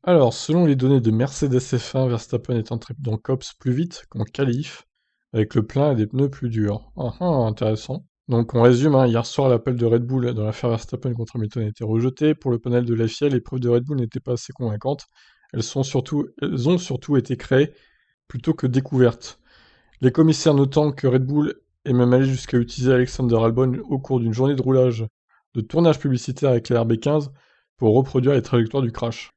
Alors, selon les données de Mercedes F1, Verstappen est entré dans Copse plus vite qu'en qualif, avec le plein et des pneus plus durs. Ah ah, intéressant. Donc on résume, hein, hier soir l'appel de Red Bull dans l'affaire Verstappen contre Hamilton a été rejeté. Pour le panel de la FIA, les preuves de Red Bull n'étaient pas assez convaincantes. Elles ont surtout été créées plutôt que découvertes. Les commissaires notant que Red Bull est même allé jusqu'à utiliser Alexander Albon au cours d'une journée de roulage de tournage publicitaire avec la RB15 pour reproduire les trajectoires du crash.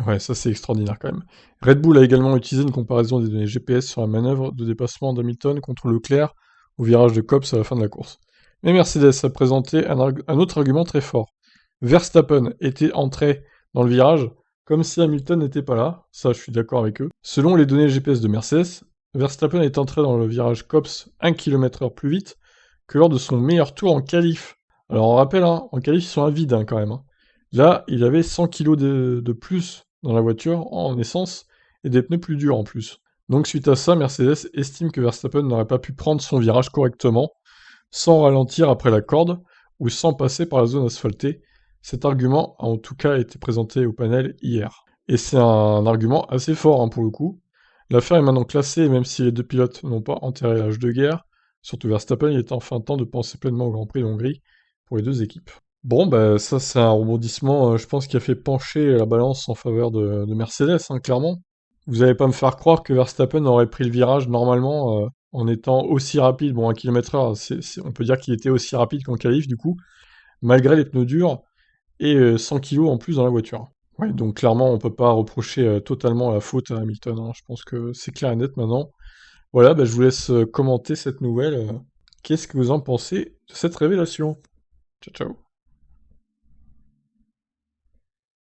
Ouais, ça c'est extraordinaire quand même. Red Bull a également utilisé une comparaison des données GPS sur la manœuvre de dépassement d'Hamilton contre Leclerc au virage de Copse à la fin de la course. Mais Mercedes a présenté un autre argument très fort. Verstappen était entré dans le virage comme si Hamilton n'était pas là, ça je suis d'accord avec eux. Selon les données GPS de Mercedes, Verstappen est entré dans le virage Copse 1 km/h plus vite que lors de son meilleur tour en qualif. Alors on rappelle, hein, en qualif ils sont à vide hein, quand même. Hein. Là, il avait 100 kg de plus dans la voiture en essence et des pneus plus durs en plus. Donc suite à ça, Mercedes estime que Verstappen n'aurait pas pu prendre son virage correctement, sans ralentir après la corde ou sans passer par la zone asphaltée. Cet argument a en tout cas été présenté au panel hier. Et c'est un argument assez fort hein, pour le coup. L'affaire est maintenant classée et même si les deux pilotes n'ont pas enterré l'âge de guerre, surtout Verstappen, il est enfin temps de penser pleinement au Grand Prix de Hongrie pour les deux équipes. Bon, bah, ça, c'est un rebondissement, je pense, qui a fait pencher la balance en faveur de Mercedes, hein, clairement. Vous allez pas me faire croire que Verstappen aurait pris le virage normalement en étant aussi rapide. Bon, 1 km/h, on peut dire qu'il était aussi rapide qu'en qualif, du coup, malgré les pneus durs et 100 kilos en plus dans la voiture. Ouais, donc clairement, on peut pas reprocher totalement la faute à Hamilton, hein. Je pense que c'est clair et net maintenant. Voilà, bah, je vous laisse commenter cette nouvelle. Qu'est-ce que vous en pensez de cette révélation? Ciao, ciao.